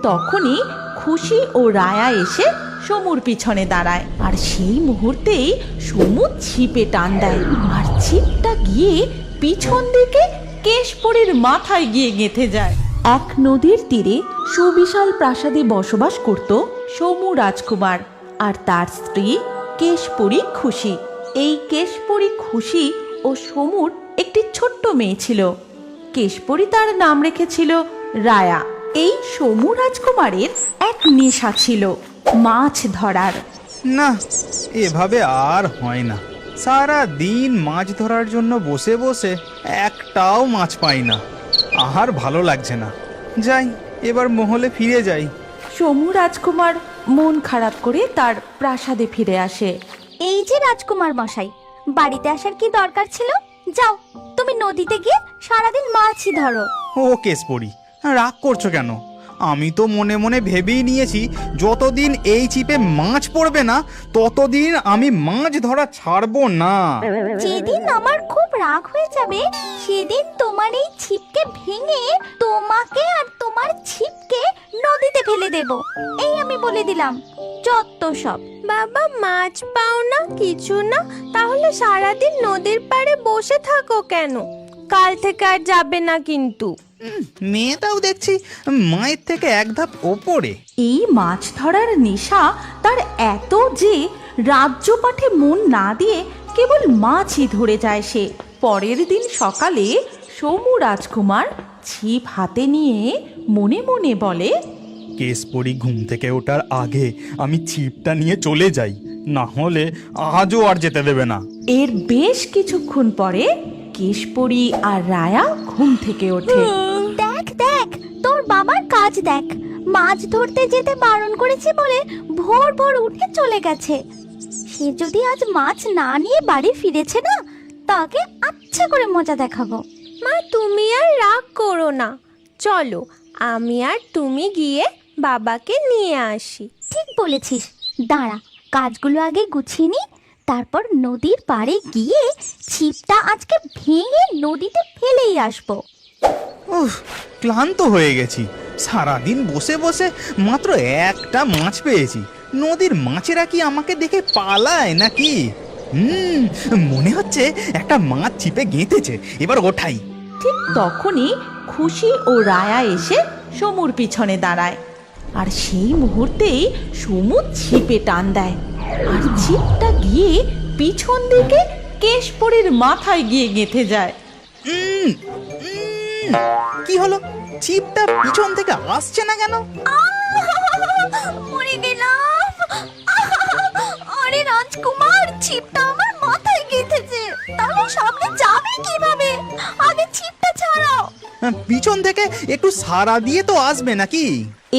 তখনই খুশি ও রায়া এসে সমুর পিছনে দাঁড়ায়। আর সেই মুহূর্তেই সমু ছিপে টান দেয়, আর ছিপটা গিয়ে পিছন দিকে কেশপরীর মাথায় গিয়ে গেঁথে যায়। এক নদীর তীরে সুবিশাল প্রাসাদে বসবাস করত সমু রাজকুমার আর তার স্ত্রী কেশপরী খুশি। এই কেশপরী খুশি ও সমুর একটি ছোট্ট মেয়ে ছিল। কেশপরী তার নাম রেখেছিল রায়া। এই সমু রাজকুমারের এক নেশা ছিল মাছ ধরার। না, এভাবে আর হয় না। সারা দিন মাছ ধরার জন্য বসে বসে একটাও মাছ পাই না। আর ভালো লাগছে না। যাই, এবার মহলে ফিরে যাই। সমু রাজকুমার মন খারাপ করে তার প্রাসাদে ফিরে আসে। এই যে রাজকুমার মশাই, বাড়িতে আসার কি দরকার ছিল? যাও, তুমি নদীতে গিয়ে সারাদিন মাছই ধরো। ও কেশপরি, রাগ করছো কেন? আমি তো মনে মনে ভেবেই নিয়েছি যতদিন এই ছিপে মাছ পড়বে না ততদিন আমি মাছ ধরা ছাড়বো না। যেদিন আমার খুব রাগ হয়ে যাবে সেদিন তোমার এই ছিপকে ভেঙে তোমাকে আর তোমার ছিপকে নদীতে ফেলে দেব, এই আমি বলে দিলাম। যত সব। বাবা, মাছ পাও না, কিছু না, তাহলে সারাদিন নদীর পাড়ে বসে থাকো কেন? কাল থেকে আর যাবে না কিন্তু। মেয়েটাও দেখছি মায়ের থেকে এক ধাপ ওপরে। এই মাছ ধরার নেশা তার এত যে রাজ্য পাঠে মন না দিয়ে কেবল মাছই ধরে যায় সে। পরের দিন সকালে সমু রাজকুমার ছিপ হাতে নিয়ে মনে মনে বলে, কেশপরি ঘুম থেকে ওঠার আগে আমি ছিপটা নিয়ে চলে যাই, না হলে আজও আর যেতে দেবে না। এর বেশ কিছুক্ষণ পরে কেশপরী আর রায়া ঘুম থেকে ওঠে। দেখ দেখ, তোর বাবার কাজ দেখ। মাছ ধরতে যেতে বারণ করেছি বলে ভোর ভোর উঠে চলে গেছে। সে যদি আজ মাছ না নিয়ে বাড়ি ফিরেছে না, তাকে আচ্ছা করে মজা দেখাবো। মা, তুমি আর রাগ করো না, চলো আমি আর তুমি গিয়ে বাবাকে নিয়ে আসি। ঠিক বলেছিস, দাঁড়া, কাজগুলো আগে গুছিয়ে নি, তারপর নদীর পাড়ে গিয়ে ছিপটা আজকে ভেঙে নদীতে ফেলেই আসবো। উফ, ক্লান্ত হয়ে গেছি। সারাদিন বসে বসে মাত্র একটা মাছ পেয়েছি। নদীর মাছেরা কি আমাকে দেখে পালায় নাকি? মনে হচ্ছে একটা মাছ ছিপে গেঁথেছে, এবার ওঠাই। ঠিক তখনই খুশি ও রায়া এসে সমুর পিছনে দাঁড়ায়। আর সেই মুহূর্তেই সমু ছিপে টান দেয়, আর ছিপটা গিয়ে পিছন দিকে কেশপরীর মাথায় গিয়ে গেঁথে যায়। কি হলো? ছিপটা পিছন থেকে আসছে না কেন? মরে গেলাম। আরে রাজকুমার, ছিপটা আমার মাথায় গেঁথেছে, তাহলে সামনে যাবে কিভাবে? আগে ছিপটা ছাড়াও। পিছন থেকে একটু সাড়া দিয়ে তো আসবে নাকি?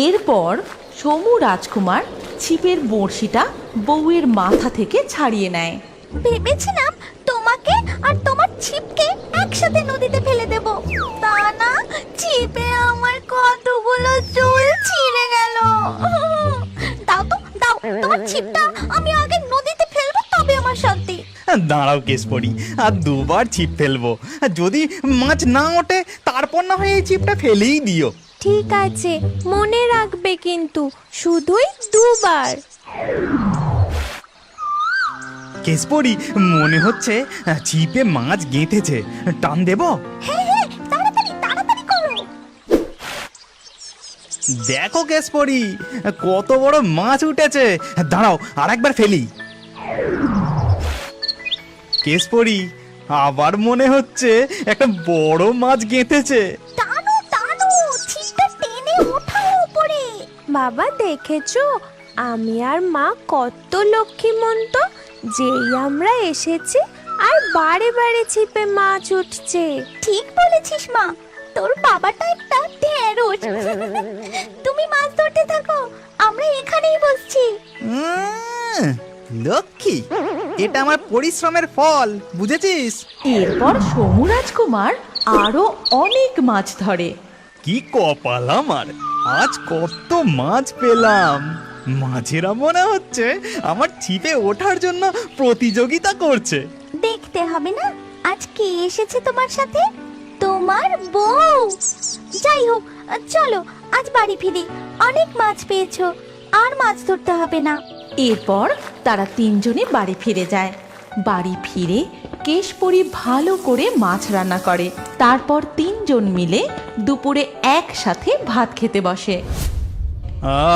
এরপর সমু রাজকুমার ছিপের বড়শিটা বউয়ের মাথা থেকে ছাড়িয়ে নেয়। ভেবেছিলাম তোমাকে আর তোমার ছিপকে একসাথে নদীতে ফেলে দেব, তা না, ছিপে আমার কতগুলো চুল ছিঁড়ে গেল। দাও তো, দাও তোমার ছিপটা, আমি আগে নদীতে ফেলবো, তবে আমার শান্তি। দাঁড়াও কেশপরি, আর দুবার ছিপ ফেলবো। যদি মাছ না ওঠে তারপর না হয় এই ছিপটা ফেলেই দিও। ঠিক আছে, মনে রাখবে কিন্তু, শুধুই দুবার। কেশপরি, মনে হচ্ছে ছিপে মাছ গেঁথেছে। টান দেব? হ্যাঁ হ্যাঁ, তাড়াতাড়ি তাড়াতাড়ি করো। দেখো কেশপরি, কত বড় মাছ উঠেছে। দাঁড়াও, আর একবার ফেলি। কেশপরি, আবার মনে হচ্ছে একটা বড় মাছ গেঁথেছে। টানো টানো, ছিপটা টেনে ওঠাও উপরে। বাবা, দেখেছো আমি আর মা কত লক্ষ্মীমন্ত, যেই আমরা এসেছি আর বারে বারে ছিপে মাছ উঠছে। ঠিক বলেছিস মা, তোর বাবাটা একটা ঢেঁড়স। তুমি মাছ ধরতে থাকো, আমরা এখানেই বসছি। লক্ষ্মী, এটা আমার পরিশ্রমের ফল, বুঝেছিস? এরপর সমু রাজকুমার আরো অনেক মাছ ধরে। কি কপাল আমার, আজ কত মাছ পেলাম। মাছেরা মনে হচ্ছে আমার ছিপে ওঠার জন্য প্রতিযোগিতা করছে। দেখতে হবে না আজ কে এসেছে তোমার সাথে? তোমার বউ। যাই হোক, চলো আজ বাড়ি ফিরি, অনেক মাছ পেয়েছো, আর মাছ ধরতে হবে না। এরপর তারা তিনজনে বাড়ি ফিরে যায়। বাড়ি ফিরে কেশপরি ভালো করে মাছ রান্না করে। তারপর তিনজন মিলে দুপুরে একসাথে ভাত খেতে বসে।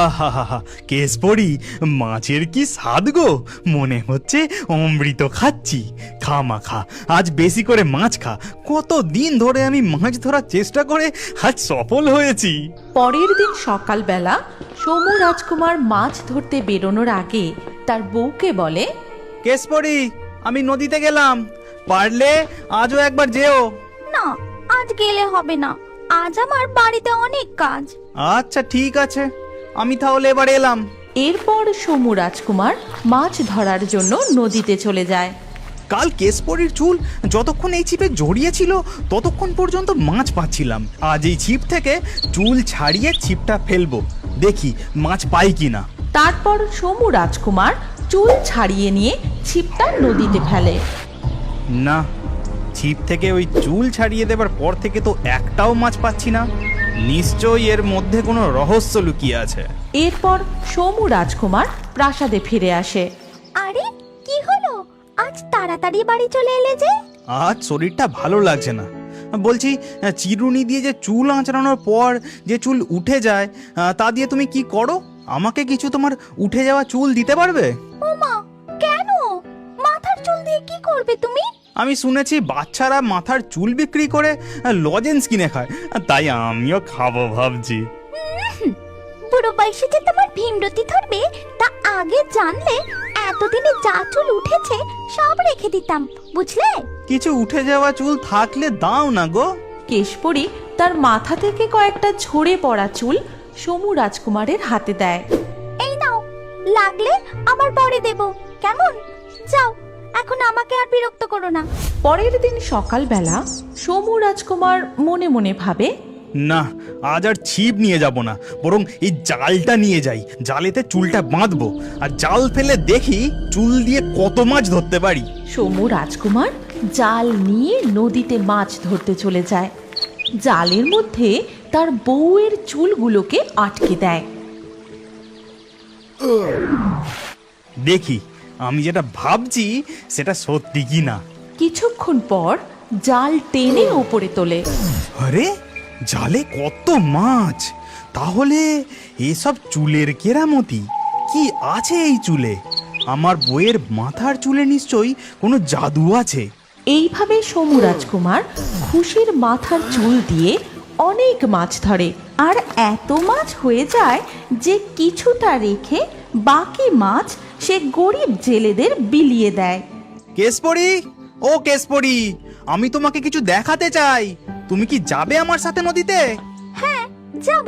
আহা, কেশপরি, মাছের কি স্বাদ গো! মনে হচ্ছে অমৃত খাচ্ছি। খা মা খা, আজ বেশি করে মাছ খা। কতদিন ধরে আমি মাছ ধরার চেষ্টা করে আজ সফল হয়েছি। পরের দিন সকালবেলা সমু রাজকুমার মাছ ধরতে বেরোনোর আগে তার বউকে বলে, কেশপরি, আমি নদীতে গেলাম, পারলে আজও একবার যেও। না, আজ গেলে হবে না, আজ আমার বাড়িতে অনেক কাজ। আচ্ছা ঠিক আছে, আমি তাহলে এবার এলাম। এরপর সমু রাজকুমার মাছ ধরার জন্য নদীতে চলে যায়। কাল কেশপরির চুল যতক্ষণ এই ছিপে জড়িয়ে ছিল ততক্ষণ পর্যন্ত মাছ পাচ্ছিলাম। আজ এই ছিপ থেকে চুল ছাড়িয়ে ছিপটা ফেলবো, দেখি মাছ পাই কিনা। তারপর সমু রাজকুমার চুল ছাড়িয়ে নিয়ে ছিপটা নদীতে ফেলে। না, ছিপ থেকে ওই চুল ছাড়িয়ে দেবার পর থেকে তো একটাও মাছ পাচ্ছি না। নিশ্চয়ই এর মধ্যে কোনো রহস্য লুকিয়ে আছে। এরপর সমু রাজকুমার প্রাসাদে ফিরে আসে। আরে কি হলো, আজ তাড়াতাড়ি বাড়ি চলে এলে যে? আজ শরীরটা ভালো লাগছে না। বলছি, চিরুনি দিয়ে যে চুল আঁচড়ানোর পর যে চুল উঠে যায়, তা দিয়ে তুমি কি করো? আমাকে কিছু তোমার উঠে যাওয়া চুল দিতে পারবে? ওমা, কেন? মাথার চুল দিয়ে কি করবে তুমি? আমি শুনেছি বাচ্চারা মাথার চুল বিক্রি করে লজেন্স কিনে খায়, তাই আমিও খাবো ভাবছি। বুড়ো বয়সে যে তোমার ভীমরতি ধরবে তা আগে জানলে এতদিনে যা চুল উঠেছে সব রেখে দিতাম, বুঝলে? কিছু উঠে যাওয়া চুল থাকলে দাও না গো। কেশপরি তার মাথা থেকে কয়েকটা ঝরে পড়া চুল সমু রাজকুমারের হাতে দেয়। এই নাও, লাগলে আমার পরে দেব, কেমন? যাও, এখন আমাকে আর বিরক্ত করো না। পরের দিন সকালবেলা সমু রাজকুমার মনে মনে ভাবে, না, আজ আর ছিপ নিয়ে যাব না, বরং এই জালটা নিয়ে যাই। জালেতে চুলটা বাঁধবো আর জাল ফেলে দেখি চুল দিয়ে কত মাছ ধরতে পারি। সমু রাজকুমার জাল নিয়ে নদীতে মাছ ধরতে চলে যায়। জালের মধ্যে তার বউয়ের চুলগুলোকে আটকে দেয়। দেখি আমি যেটা ভাবছি সেটা সত্যি কি না। কিছুক্ষণ পর জাল টেনে ওপরে তোলে। আরে, জালে কত মাছ! তাহলে এসব চুলের কেরামতি কি আছে এই চুলে? আমার বইয়ের মাথার চুলে নিশ্চয়ই কোনো জাদু আছে। এইভাবে সমু রাজকুমার খুশির মাথার চুল দিয়ে অনেক মাছ ধরে, আর এত মাছ হয়ে যায় যে কিছুটা রেখে বাকি মাছ সে গরিব জেলেদের বিলিয়ে দেয়। কেশপরি, ও কেশপরি, আমি তোমাকে কিছু দেখাতে চাই। তুমি কি যাবে আমার সাথে নদীতে? হ্যাঁ, যাব,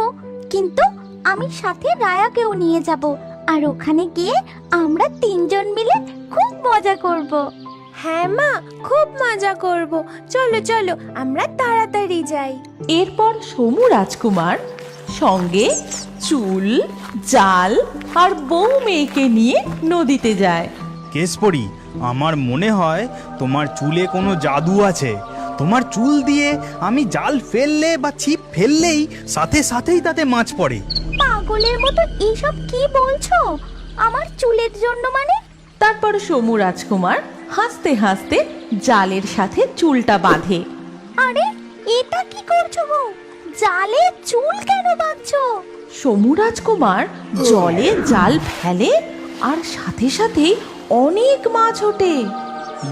কিন্তু আমি সাথে রায়াকেও নিয়ে যাব, আর ওখানে গিয়ে আমরা তিনজন মিলে খুব মজা করব। হ্যাঁ মা, খুব মজা করব। চলো চলো, আমরা তাড়াতাড়ি যাই। এরপর সমু রাজকুমার সঙ্গে চুল, জাল আর বউ মেয়েকে নিয়ে নদীতে যায়। কেশপরি, আমার মনে হয় তোমার চুলে কোনো জাদু আছে। তোমার চুল দিয়ে আমি জাল ফেললে বা ছিপ ফেললেই সাথে সাথেই তাতে মাছ পড়ে। পাগলের মতো এইসব কি বলছো? আমার চুলের জন্য মানে? তারপর সমু রাজকুমার হাসতে হাসতে জালের সাথে চুলটা বাঁধে। আরে, এটা কি করছো গো? জালে চুল কেন বাঁধছো? সমু রাজকুমার জলে জাল ফেলে আর সাথে সাথেই অনেক মাছ ওঠে।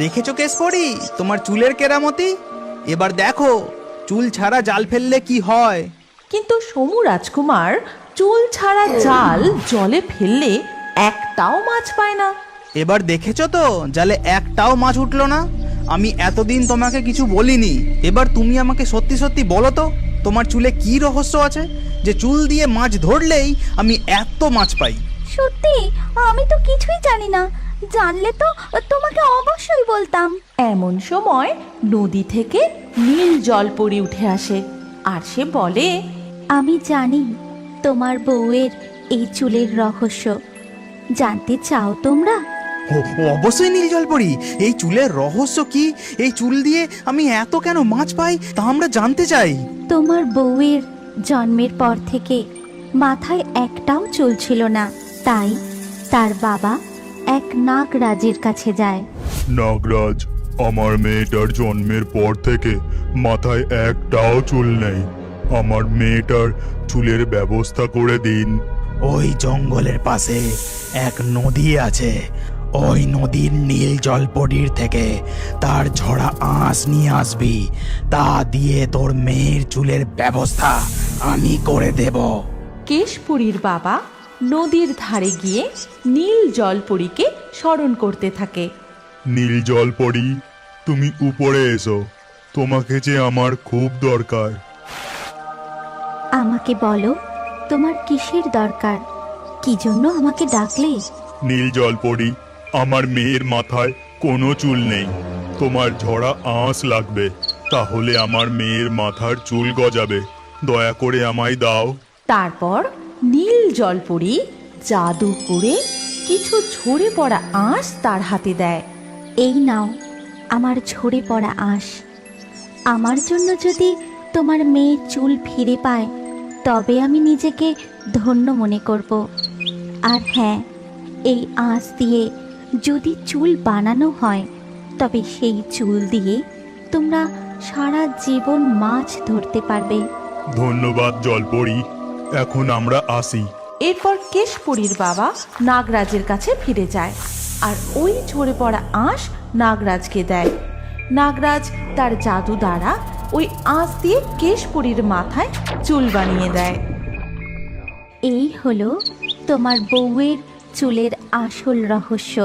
দেখেছো কেশপরি তোমার চুলের কেরামতি? এবার দেখো চুল ছাড়া জাল ফেললে কি হয়। কিন্তু সমু রাজকুমার চুল ছাড়া জাল জলে ফেললে একটাও মাছ পায় না। এবার দেখেছো তো জালে একটাও মাছ উঠলো না। আমি এতদিন তোমাকে কিছু বলিনি, এবার তুমি আমাকে সত্যি সত্যি বলো তো, তোমার চুলে কি রহস্য আছে যে চুল দিয়ে মাছ ধরলেই আমি এত মাছ পাই? সত্যি আমি তো কিছুই জানি না, জানলে তো তোমাকে অবশ্যই বলতাম। এমন সময় নদী থেকে নীল জলপরি উঠে আসে আর সে বলে, আমি জানি তোমার বউয়ের এই চুলের রহস্য, জানতে চাও তোমরা? ও, অবশ্যই নীল জলপরি, এই চুলের রহস্য কি? এই চুল দিয়ে আমি এত কেন মাছ পাই তা আমরা জানতে চাই। তোমার বউয়ের জন্মের পর থেকে মাথায় একটাও চুল ছিল না। তাই তার বাবা এক নাগরাজের কাছে যায়। নাগরাজ, আমার মেয়েটার জন্মের পর থেকে মাথায় একটাও চুল নেই। আমার মেয়েটার চুলের ব্যবস্থা করে দিন। ওই জঙ্গলের পাশে এক নদী আছে, ওই নদীর নীল জলপরির থেকে তার ঝরা আঁশ নিয়ে আসবি, তা দিয়ে তোর মেয়ের চুলের ব্যবস্থা আমি করে দেব। কেশপুরীর বাবা নদীর ধারে গিয়ে নীল জলপরীকে স্মরণ করতে থাকে। নীল জলপরি, তুমি উপরে এসো, তোমাকে যে আমার খুব দরকার। আমাকে বলো, তোমার কিসের দরকার? কি জন্য আমাকে ডাকলে? নীল জলপরি, আমার মেয়ের মাথায় কোনো চুল নেই, তোমার ঝরা আঁশ লাগবে, তাহলে আমার মেয়ের মাথার চুল গজাবে। দয়া করে আমায় দাও। তারপর নীল জলপরী জাদু করে কিছু ঝরে পড়া আঁশ তার হাতে দেয়। এই নাও আমার ঝরে পড়া আঁশ। আমার জন্য যদি তোমার মেয়ের চুল ফিরে পায় তবে আমি নিজেকে ধন্য মনে করব। আর হ্যাঁ, এই আঁশ দিয়ে যদি চুল বানানো হয় তবে সেই চুল দিয়ে তোমরা সারা জীবন মাছ ধরতে পারবে। ধন্যবাদ জলপরি, এখন আমরা আসি। এরপর কেশপুরীর বাবা নাগরাজের কাছে ফিরে যায় আর ওই ঝরে পড়া আঁশ নাগরাজকে দেয়। নাগরাজ তার জাদু দ্বারা ওই আঁশ দিয়ে কেশপুরীর মাথায় চুল বানিয়ে দেয়। এই হলো তোমার বউয়ের চুলের আসল রহস্য।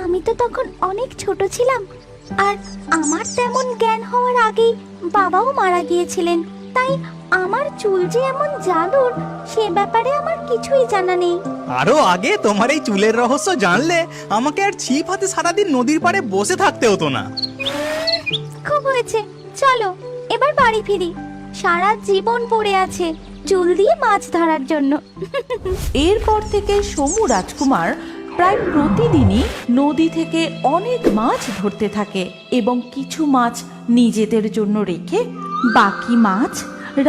আমি তো তখন অনেক ছোট ছিলাম, আর আমার তেমন জ্ঞান হওয়ার আগেই বাবাও মারা গিয়েছিলেন। তাই আমার চুল যে এমন জাদুর সে ব্যাপারে আমার কিছুই জানা নেই। আরো আগে তোমার এই চুলের রহস্য জানলে আমাকে আর ছিপ হাতে সারাদিন নদীর পাড়ে বসে থাকতে হতো না। খুব হয়েছে, চলো এবার বাড়ি ফিরি। সারা জীবন পড়ে আছে চুল দিয়ে মাছ ধরার জন্য। এরপর থেকে সমু রাজকুমার প্রায় প্রতিদিনই নদী থেকে অনেক মাছ ধরতে থাকে এবং কিছু মাছ নিজেদের জন্য রেখে বাকি মাছ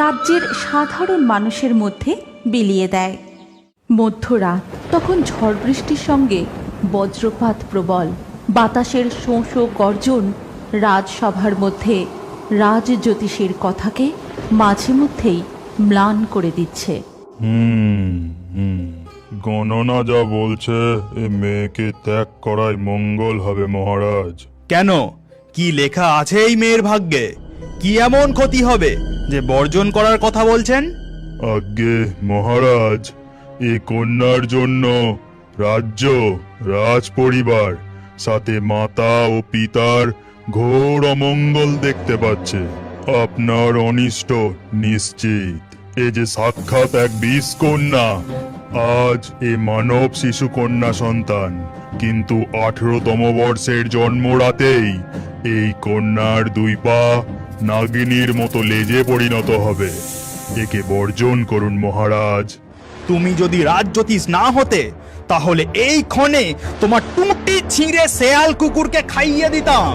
রাজ্যের সাধারণ মানুষের মধ্যে বিলিয়ে দেয়। মধ্যরাত তখন ঝড় বৃষ্টির সঙ্গে বজ্রপাত প্রবল, বাতাসের শোঁ শোঁ গর্জন রাজসভার মধ্যে রাজজ্যোতিষীর কথাকে মাঝে মধ্যেই ম্লান করে দিচ্ছে। গণনা যা বলছে এ মেয়েকে ত্যাগ করাই মঙ্গল হবে মহারাজ। কেন? কি লেখা আছে এই মেয়ের ভাগ্যে? কি এমন ক্ষতি হবে যে বর্জন করার কথা বলছেন? আজ্ঞে মহারাজ, এ কন্যার জন্য রাজ্য, রাজ পরিবার, সাথে মাতা ও পিতার ঘোর অমঙ্গল দেখতে পাচ্ছে। আপনার অনিষ্ট নিশ্চিত। এ যে সাক্ষাৎ এক বিষ কন্যা। আজ এ মানব শিশু কন্যা সন্তান, কিন্তু 18তম বর্ষের জন্ম রাতেই এই কন্যার দুই পা নাগিনীর মতো লেজে পরিণত হবে। একে বর্জন করুন মহারাজ। তুমি যদি রাজজ্যোতিষ না হতে তাহলে এই ক্ষণে তোমার টুটি ছিঁড়ে শেয়াল কুকুরকে খাইয়ে দিতাম।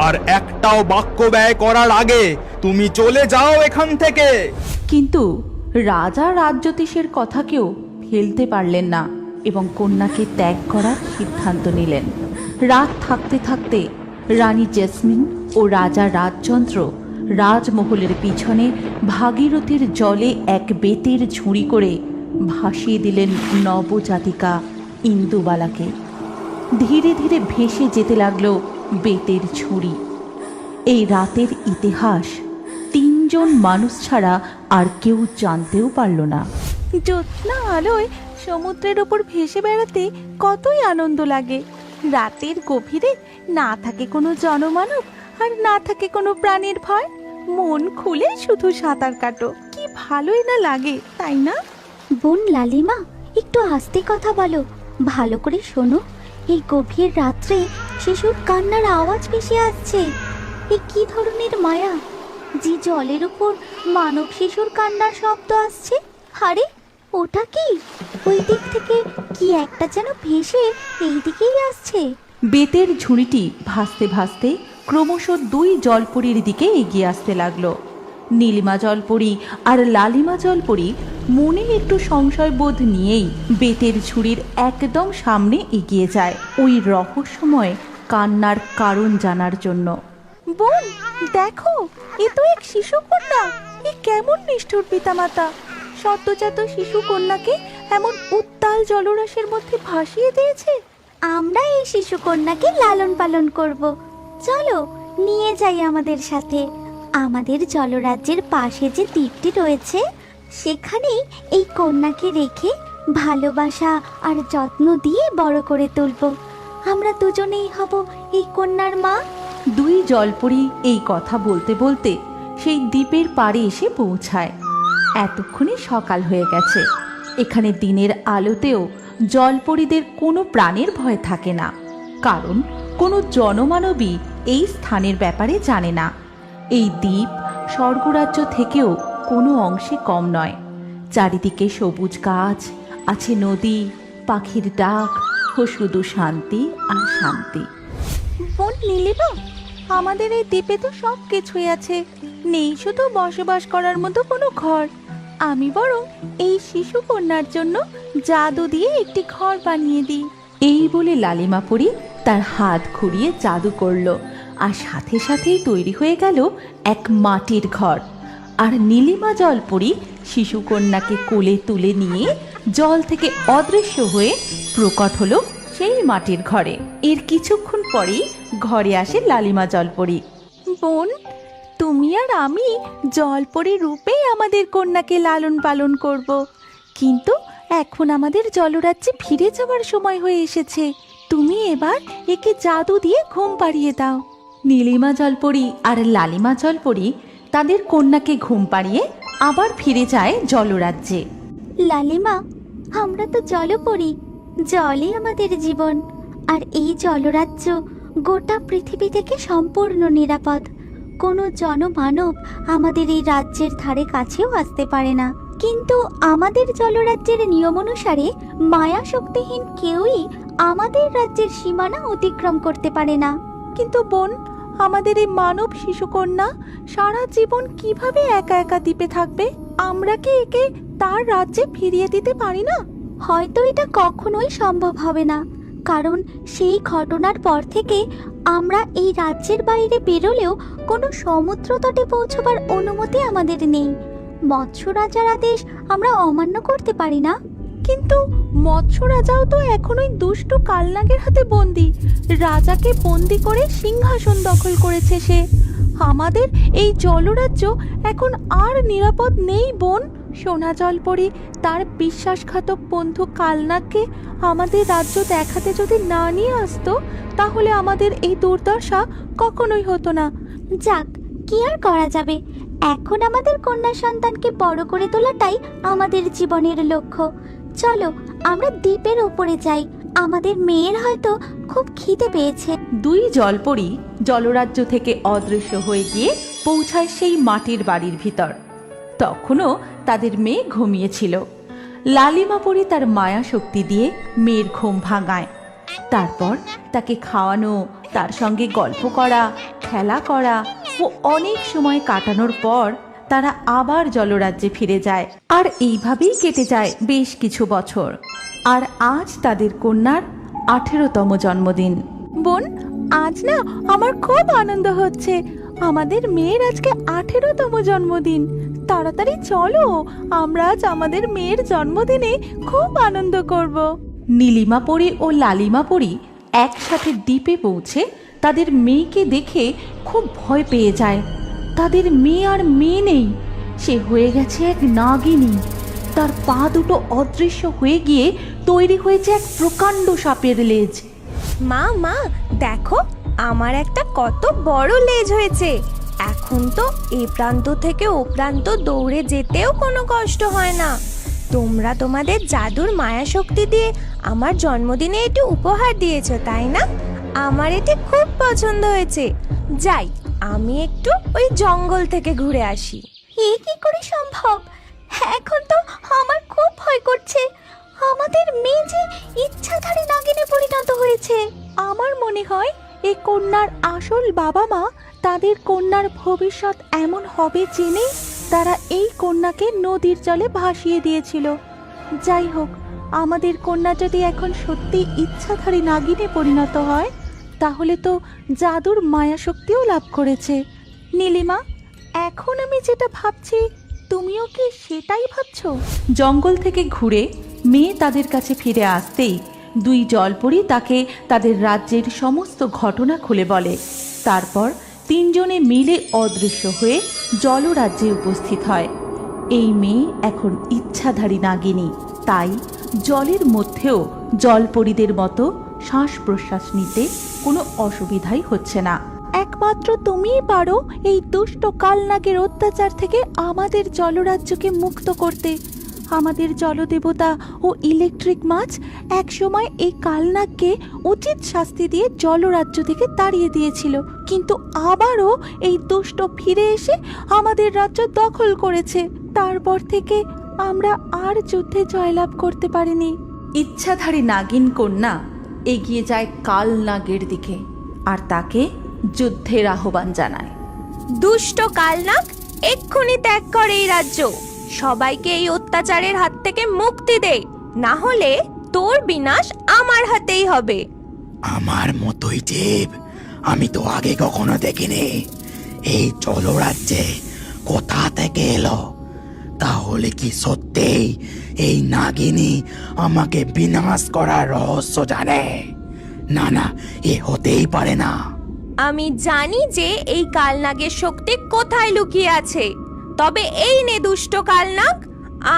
আর একটাও বাক্য ব্যয় করার আগে তুমি চলে যাও এখান থেকে। কিন্তু রাজা রাজজ্যোতিষের কথাকেও ফেলতে পারলেন না এবং কন্যাকে ত্যাগ করার সিদ্ধান্ত নিলেন। রাত থাকতে থাকতে রানী জেসমিন ও রাজা রাজচন্দ্র রাজমহলের পিছনে ভাগীরথীর জলে এক বেতের ঝুড়ি করে ভাসিয়ে দিলেন নবজাতিকা ইন্দুবালাকে। ধীরে ধীরে ভেসে যেতে লাগলো বেতের ঝুড়ি। এই রাতের ইতিহাস 3 জন মানুষ ছাড়া আর কেউ জানতেও পারল না। জ্যোৎস্না আলোয় সমুদ্রের ওপর ভেসে বেড়াতে কতই আনন্দ লাগে। রাতের গভীরে না থাকে কোনো জনমানব আর না থাকে কোনো প্রাণীর ভয়। মন খুলে শুধু সাঁতার কাটো, কি ভালোই না লাগে, তাই না? বোন লালিমা, একটু আস্তে কথা বলো, ভালো করে শোনো। এই গভীর রাত্রে শিশুর কান্নার আওয়াজ ভেসে আসছে। এ কি ধরনের মায়া যে জলের উপর মানব শিশুর কান্নার শব্দ আসছে? আরে ওটা কি? ওই দিক থেকে কি একটা যেন ভেসে এই দিকেই আসছে। বেতের ঝুড়িটি ভাসতে ভাসতে ক্রমশ 2 জলপরীর দিকে এগিয়ে আসতে লাগলো। নীলিমা জলপরী আর লালিমা জলপরী মনে একটু সংশয় বোধ নিয়েই বেতের ঝুড়ির একদম সামনে এগিয়ে যায় ওই রহস্যময় কান্নার কারণ জানার জন্য। বোন, দেখো, এ তো এক শিশু কন্যা। এ কেমন নিষ্ঠুর পিতামাতা সদ্যজাত শিশু কন্যাকে এমন উত্তাল জলরাশির মধ্যে ভাসিয়ে দিয়েছে। আমরা এই শিশু কন্যাকে লালন পালন করব। চলো নিয়ে যাই আমাদের সাথে। আমাদের জলরাজ্যের পাশে যে দ্বীপটি রয়েছে সেখানেই এই কন্যাকে রেখে ভালোবাসা আর যত্ন দিয়ে বড় করে তুলব। আমরা দুজনেই হব এই কন্যার মা। দুই জলপরি এই কথা বলতে বলতে সেই দ্বীপের পাড়ে এসে পৌঁছায়। এতক্ষণে সকাল হয়ে গেছে। এখানে দিনের আলোতেও জলপরীদের কোনো প্রাণের ভয় থাকে না, কারণ কোনো জনমানবই এই স্থানের ব্যাপারে জানে না। এই দ্বীপ স্বর্গরাজ্য থেকেও কোনো অংশে কম নয়। চারিদিকে সবুজ গাছ, আছে নদী, পাখির ডাক ও শুধু শান্তি আর শান্তি। বোন নীলিমা, আমাদের এই দ্বীপে তো সব কিছুই আছে, নেই শুধু বসবাস করার মতো কোনো ঘর। আমি বরং এই শিশু কন্যার জন্য জাদু দিয়ে একটি ঘর বানিয়ে দিই। এই বলে লালিমা পরী তার হাত ঘুরিয়ে জাদু করলো, আর সাথে সাথেই তৈরি হয়ে গেল এক মাটির ঘর। আর নীলিমা জলপরী শিশুকন্যাকে কোলে তুলে নিয়ে জল থেকে অদৃশ্য হয়ে প্রকট হলো সেই মাটির ঘরে। এর কিছুক্ষণ পরেই ঘরে আসে লালিমা জলপরী। বোন, তুমি আর আমি জলপরি রূপেই আমাদের কন্যাকে লালন পালন করব, কিন্তু এখন আমাদের জলরাজ্যে ফিরে যাওয়ার সময় হয়ে এসেছে। তুমি এবার একে জাদু দিয়ে ঘুম পাড়িয়ে দাও। নীলিমা জলপরী আর লালিমা জলপরী তাদের কন্যাকে ঘুম পাড়িয়ে আবার ফিরে যায় জলরাজ্যে। লালিমা, আমরা তো জলপরি, জলই আমাদের জীবন। আর এই জলরাজ্য গোটা পৃথিবী থেকে সম্পূর্ণ নিরাপদ। কোনো জনমানব আমাদের এই রাজ্যের ধারে কাছেও আসতে পারে না। কিন্তু আমাদের জলরাজ্যের নিয়ম অনুসারে মায়া শক্তিহীন কেউই আমাদের রাজ্যের সীমানা অতিক্রম করতে পারে না। কিন্তু বোন, আমাদের এই মানব শিশুকন্যা সারা জীবন কিভাবে একা একা দ্বীপে থাকবে? আমরা কি একে তার রাজ্যে ফিরিয়ে দিতে পারি না? হয়তো এটা কখনোই সম্ভব হবে না, কারণ সেই ঘটনার পর থেকে আমরা এই রাজ্যের বাইরে বেরোলেও কোনো সমুদ্র তটে পৌঁছবার অনুমতি আমাদের নেই। মৎস্য রাজার আদেশ আমরা অমান্য করতে পারি না। কিন্তু মৎস্য রাজাও তো এখনোই দুষ্টু কালনাগের হাতে বন্দি। রাজাকে বন্দি করে সিংহাসন দখল করেছে সে। আমাদের এই জলরাজ্য এখন আর নিরাপদ নেই বোন। সোনা জলপরি তার বিশ্বাসঘাতক বন্ধু কালনাগকে আমাদের রাজ্য দেখাতে যদি না নিয়ে আসতো, তাহলে আমাদের এই দুর্দশা কখনোই হতো না। যাক, কি আর করা যাবে, এখন আমাদের কন্যা সন্তানকে বড় করে তোলাটাই আমাদের জীবনের লক্ষ্য। চলো আমরা দ্বীপের উপরে যাই, আমাদের মেয়ের হয়তো খুব খিদে পেয়েছে। দুই জলপরী জলরাজ্য থেকে অদৃশ্য হয়ে গিয়ে পৌঁছায় সেই মাটির বাড়ির ভিতর। তখনও তাদের মেয়ে ঘুমিয়েছিল। লালিমা পরী তার মায়া শক্তি দিয়ে মেয়ের ঘুম ভাঙায়। তারপর তাকে খাওয়ানো, তার সঙ্গে গল্প করা, খেলা করা ও অনেক সময় কাটানোর পর তারা আবার জলরাজ্যে ফিরে যায়। আর এইভাবেই কেটে যায় বেশ কিছু বছর। আর আজ তাদের কন্যার 18তম জন্মদিন। বোন, আজ না আমার খুব আনন্দ হচ্ছে। আমাদের মেয়ের আজকে 18তম জন্মদিন। তাড়াতাড়ি চলো, আমরা আজ আমাদের মেয়ের জন্মদিনে খুব আনন্দ করব। নীলিমা পরী ও লালিমা পরী একসাথে দ্বীপে পৌঁছে তাদের মেয়েকে দেখে খুব ভয় পেয়ে যায়। তাদের মেয়ে আর মেয়ে নেই, সে হয়ে গেছে এক নাগিনী। তার পা দুটো অদৃশ্য হয়ে গিয়ে তৈরি হয়েছে এক প্রকাণ্ড সাপের লেজ। মা মা, দেখো আমার একটা কত বড় লেজ হয়েছে। এখন তো এই প্রান্ত থেকে ও প্রান্ত দৌড়ে যেতেও কোনো কষ্ট হয় না। তোমরা তোমাদের জাদুর মায়া শক্তি দিয়ে আমার জন্মদিনে এটি উপহার দিয়েছো, তাই না? আমার এটি খুব পছন্দ হয়েছে। যাই, আমি একটু ওই জঙ্গল থেকে ঘুরে আসি। এ কি করে সম্ভব? এখন তো আমার খুব ভয় করছে। আমাদের মেয়ে যে ইচ্ছাধারী নাগিনে পরিণত হয়েছে। আমার মনে হয় এই কন্যার আসল বাবা মা তাদের কন্যার ভবিষ্যৎ এমন হবে জেনে তারা এই কন্যাকে নদীর জলে ভাসিয়ে দিয়েছিল। যাই হোক, আমাদের কন্যা যদি এখন সত্যি ইচ্ছাধারী নাগিনে পরিণত হয়, তাহলে তো জাদুর মায়া শক্তিও লাভ করেছে। নীলিমা, এখন আমি যেটা ভাবছি, তুমিও কি সেটাই ভাবছো? জঙ্গল থেকে ঘুরে মেয়ে তাদের কাছে ফিরে আসতেই দুই জলপরি তাকে তাদের রাজ্যের সমস্ত ঘটনা খুলে বলে। তারপর তিনজনে মিলে অদৃশ্য হয়ে জলরাজ্যে উপস্থিত হয়। এই মেয়ে এখন ইচ্ছাধারী নাগিনী, তাই জলের মধ্যেও জলপরীদের মতো শ্বাস প্রশ্বাস নিতে কোনো অসুবিধাই হচ্ছে না। একমাত্র তুমিই পারো এই দুষ্ট কালনাগের অত্যাচার থেকে আমাদের জলরাজ্যকে মুক্ত করতে। আমাদের জলদেবতা ও ইলেকট্রিক মাছ একসময় এই কালনাগকে উচিত শাস্তি দিয়ে জলরাজ্য থেকে তাড়িয়ে দিয়েছিল, কিন্তু আবারও এই দুষ্ট ফিরে এসে আমাদের রাজ্য দখল করেছে। তারপর থেকে আমরা আর যুদ্ধে জয়লাভ করতে পারিনি। ইচ্ছাধারী নাগিন কন্যা এগিয়ে যায় কাল নাগের দিকে আর তাকে যুদ্ধের আহ্বান জানায়। দুষ্ট কালনাগ, এক্ষুনি ত্যাগ কর এই রাজ্য। সবাইকে এই অত্যাচারের হাত থেকে মুক্তি দে, না হলে তোর বিনাশ আমার হাতেই হবে। আমার মতোই জীব আমি তো আগে কখনো দেখিনি। এই জলরাজ্যে কোথা থেকে এলো? তাহলে কি সত্যিই এই নাগিনী আমাকে বিনাশ করার রহস্য জানে? না না, এ হতেই পারে না। আমি জানি যে এই কালনাগের শক্তি কোথায় লুকিয়ে আছে। তবে এই নে দুষ্ট কালনাগ,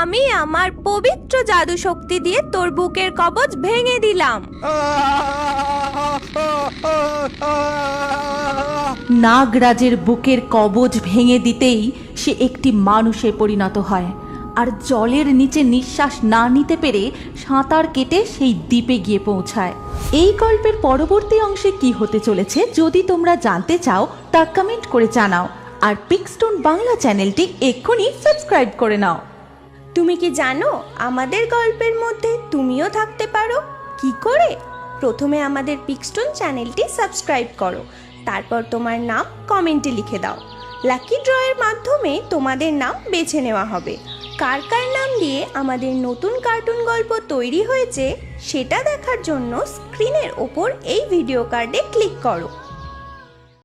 আমি আমার পবিত্র জাদু শক্তি দিয়ে তোর বুকের কবচ ভেঙে দিলাম। নাগরাজের বুকের কবচ ভেঙে দিতেই সে একটি মানুষে পরিণত হয় আর জলের নিচে নিঃশ্বাস না নিতে পেরে সাঁতার কেটে সেই দ্বীপে গিয়ে পৌঁছায়। এই গল্পের পরবর্তী অংশে কি হতে চলেছে যদি তোমরা জানতে চাও, তা কমেন্ট করে জানাও। আর পিকস্টোন বাংলা চ্যানেলটি এক্ষুনি সাবস্ক্রাইব করে নাও। তুমি কি জানো আমাদের গল্পের মধ্যে তুমিও থাকতে পারো? কি করে? প্রথমে আমাদের পিকস্টোন চ্যানেলটি সাবস্ক্রাইব করো, তারপর তোমার নাম কমেন্টে লিখে দাও। লাকি ড্রয়ের মাধ্যমে তোমাদের নাম বেছে নেওয়া হবে। কার কার নাম দিয়ে আমাদের নতুন কার্টুন গল্প তৈরি হয়েছে সেটা দেখার জন্য স্ক্রিনের ওপর এই ভিডিও কার্ডে ক্লিক করো।